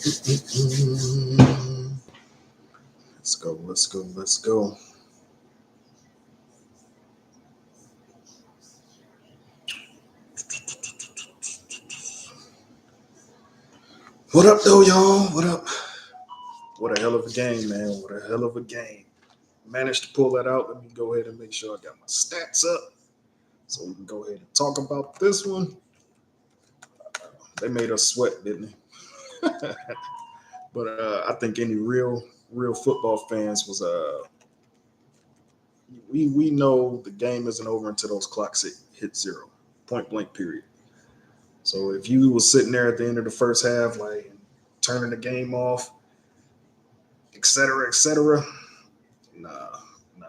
Let's go. Let's go. Let's go. What up, though, y'all? What up? What a hell of a game, man. What a hell of a game. Managed to pull that out. Let me go ahead and make sure I got my stats up so we can go ahead and talk about this one. They made us sweat, didn't they? But I think any real football fans was we know the game isn't over until those clocks hit zero, point blank period. So if you was sitting there at the end of the first half, like turning the game off, et cetera, nah,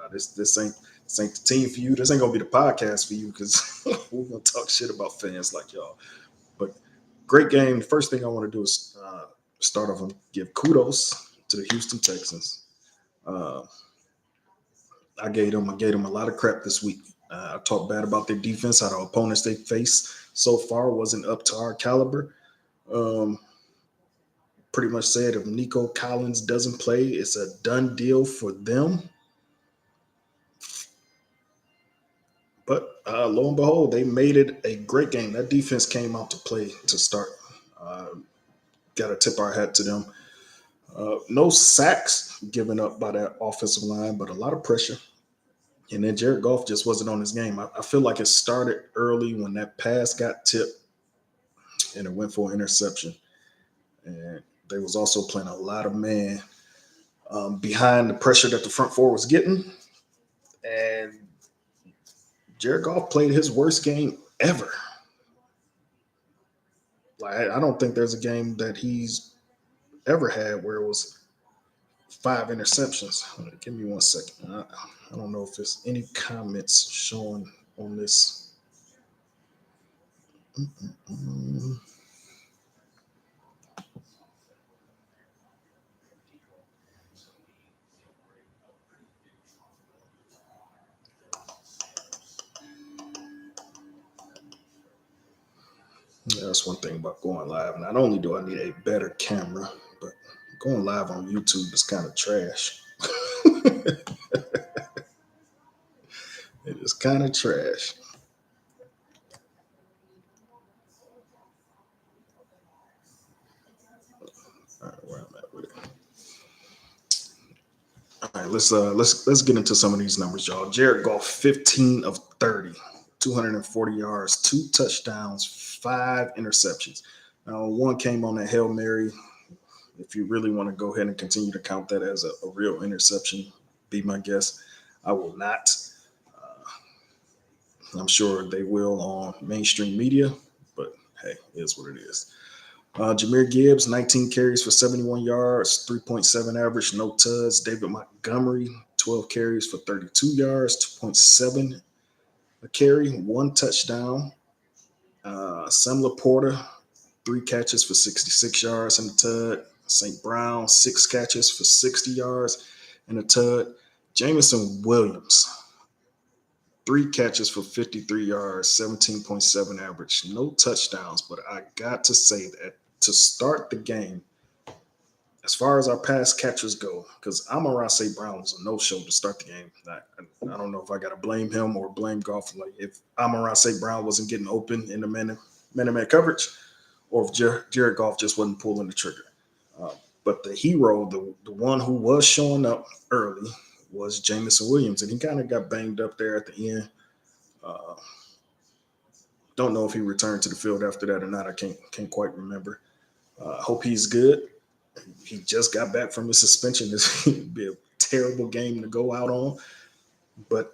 this ain't the team for you. This ain't gonna be the podcast for you because we're gonna talk shit about fans like y'all. But great game. The first thing I want to do is start off and give kudos to the Houston Texans. Uh, I gave them a lot of crap this week. I talked bad about their defense, how the opponents they face so far wasn't up to our caliber. Um, Pretty much said if Nico Collins doesn't play, it's a done deal for them. But lo and behold, they made it a great game. That defense came out to play to start. Uh, Got to tip our hat to them. No sacks given up by that offensive line, but a lot of pressure. And then Jared Goff just wasn't on his game. I feel like it started early when that pass got tipped and it went for an interception. And they was also playing a lot of man behind the pressure that the front four was getting. And Jared Goff played his worst game ever. Like I don't think there's a game that he's ever had where it was five interceptions. Give me 1 second. I don't know if there's any comments showing on this. Mm-mm-mm. Yeah, that's one thing about going live. Not only do I need a better camera, but going live on YouTube is kind of trash. It is kind of trash. All right, where I'm at with it. All right, let's get into some of these numbers, y'all. Jared Goff, 15 of 30, 240 yards, two touchdowns, five interceptions. Now, one came on a Hail Mary. If you really want to go ahead and continue to count that as a real interception, be my guest. I will not. I'm sure they will on mainstream media, but hey, it is what it is. Jameer Gibbs, 19 carries for 71 yards, 3.7 average, no tuds. David Montgomery, 12 carries for 32 yards, 2.7 a carry, one touchdown. Sam Laporta, three catches for 66 yards and a tud. St. Brown, six catches for 60 yards and a tud. Jamison Williams, three catches for 53 yards, 17.7 average, no touchdowns. But I got to say that to start the game, as far as our pass catchers go, because Amon-Ra St. Brown was a no-show to start the game. I don't know if I got to blame him or blame Goff. Like if Amon-Ra St. Brown wasn't getting open in the man-to-man coverage, or if Jared Goff just wasn't pulling the trigger. Uh, but the hero, the one who was showing up early, was Jamison Williams, and he kind of got banged up there at the end. Uh, don't know if he returned to the field after that or not. I can't quite remember. Hope he's good. He just got back from his suspension. This would be a terrible game to go out on. But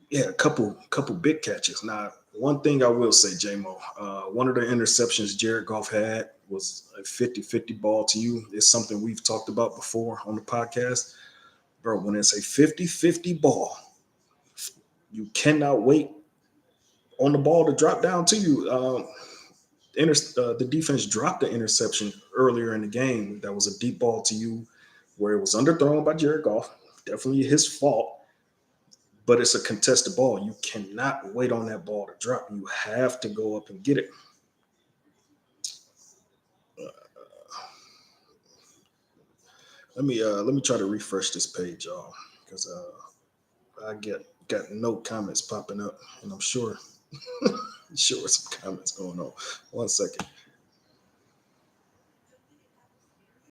yeah, a couple big catches. Now, one thing I will say, JMO, one of the interceptions Jared Goff had was a 50-50 ball to you. It's something we've talked about before on the podcast. Bro, when it's a 50-50 ball, you cannot wait on the ball to drop down to you. The defense dropped the interception earlier in the game. That was a deep ball to you where it was underthrown by Jared Goff. Definitely his fault, but it's a contested ball. You cannot wait on that ball to drop. You have to go up and get it. Let me try to refresh this page, y'all, because I got no comments popping up, and I'm sure some comments going on. 1 second.